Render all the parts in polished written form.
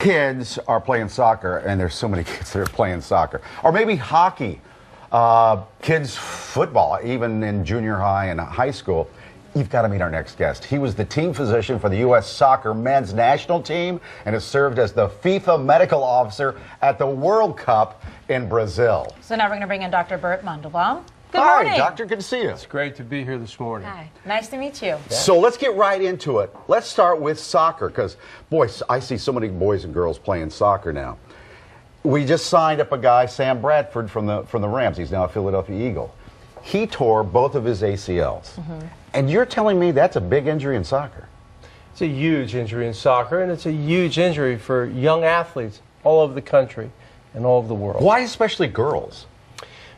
kids are playing soccer, and there's so many kids that are playing soccer, or maybe hockey, kids football, even in junior high and high school, you've got to meet our next guest. He was the team physician for the U.S. soccer men's national team and has served as the FIFA medical officer at the World Cup in Brazil. So now we're going to bring in Dr. Bert Mandelbaum. Good Hi, morning. Doctor. Good to see you. It's great to be here this morning. Hi. Nice to meet you. So let's get right into it. Let's start with soccer because, boy, I see so many boys and girls playing soccer now. We just signed up a guy, Sam Bradford, from the Rams. He's now a Philadelphia Eagle. He tore both of his ACLs. And you're telling me that's a big injury in soccer? It's a huge injury in soccer, and it's a huge injury for young athletes all over the country and all over the world. Why especially girls?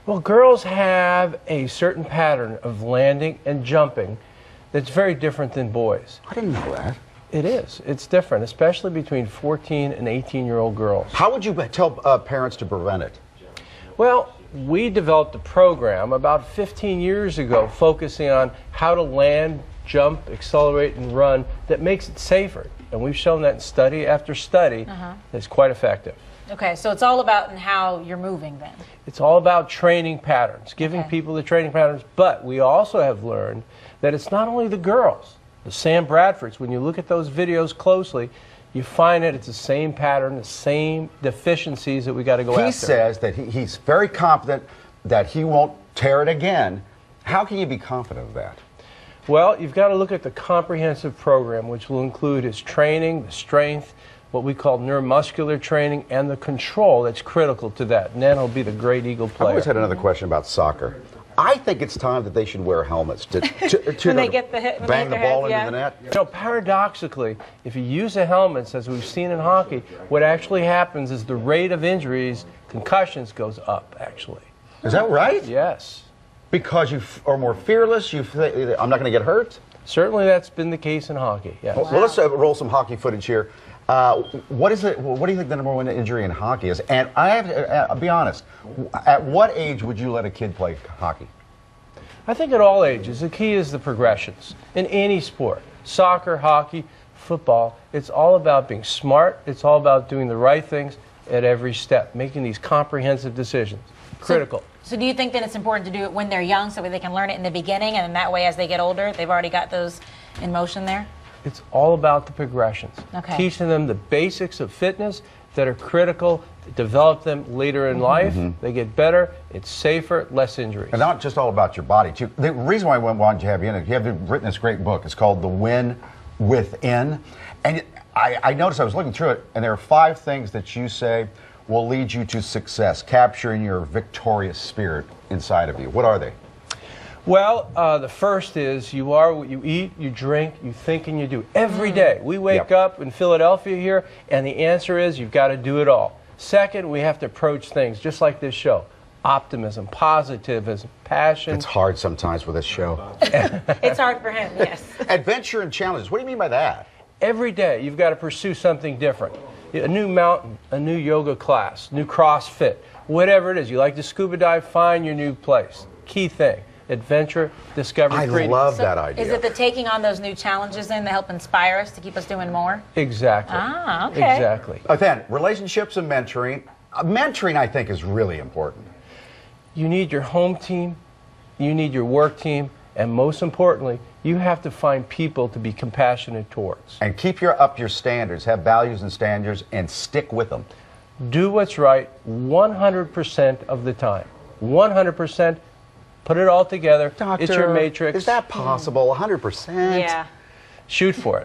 Well, girls have a certain pattern of landing and jumping that's very different than boys. I didn't know that. It is. It's different, especially between 14 and 18-year-old girls. How would you tell parents to prevent it? Well, we developed a program about 15 years ago focusing on how to land, jump, accelerate, and run that makes it safer. And we've shown that in study after study that it's quite effective. Okay, so it's all about in how you're moving then. It's all about training patterns, giving people the training patterns, but we also have learned that it's not only the girls, the Sam Bradfords. When you look at those videos closely, you find that it's the same pattern, the same deficiencies that we got to go after. He says that he's very confident that he won't tear it again. How can you be confident of that? Well, you've got to look at the comprehensive program, which will include his training, the strength, what we call neuromuscular training, and the control that's critical to that. And then he'll be the great Eagle player. I always had another question about soccer. I think it's time that they should wear helmets to when they get the hit, bang the ball heads, into the net. You know, paradoxically, if you use the helmets, as we've seen in hockey, what actually happens is the rate of injuries, concussions, goes up, actually. Is that right? Yes. Because you are more fearless, I'm not going to get hurt? Certainly that's been the case in hockey, yes. Well, let's roll some hockey footage here. What do you think the number one injury in hockey is? And I have to be honest, at what age would you let a kid play hockey? I think at all ages. The key is the progressions. In any sport, soccer, hockey, football, it's all about being smart. It's all about doing the right things at every step, making these comprehensive decisions. Critical. So do you think that it's important to do it when they're young so they can learn it in the beginning, and then that way as they get older, they've already got those in motion there? It's all about the progressions. Okay. Teaching them the basics of fitness that are critical, develop them later in life. They get better, it's safer, less injuries. And not just all about your body, too. The reason why I wanted to have you in it, you have written this great book. It's called The Win Within. And I noticed, I was looking through it, and there are 5 things that you say will lead you to success, capturing your victorious spirit inside of you. What are they? Well, the first is you are what you eat, you drink, you think, and you do. Every day. We wake up in Philadelphia here, and the answer is you've got to do it all. Second, we have to approach things just like this show. Optimism, positivism, passion. It's hard sometimes with this show. It's hard for him, yes. Adventure and challenges. What do you mean by that? Every day you've got to pursue something different. A new mountain, a new yoga class, new CrossFit, whatever it is. You like to scuba dive, find your new place. Key thing. Adventure, discovery, I freedom. love that idea. Is it the taking on those new challenges then that help inspire us to keep us doing more? Exactly. Ah, okay. Exactly. Then, relationships and mentoring. Mentoring, I think, is really important. You need your home team, you need your work team, and most importantly, you have to find people to be compassionate towards. And keep up your standards, have values and standards, and stick with them. Do what's right 100% of the time. 100%. Put it all together. Doctor, it's your matrix. Is that possible? 100%? Yeah. Shoot for it.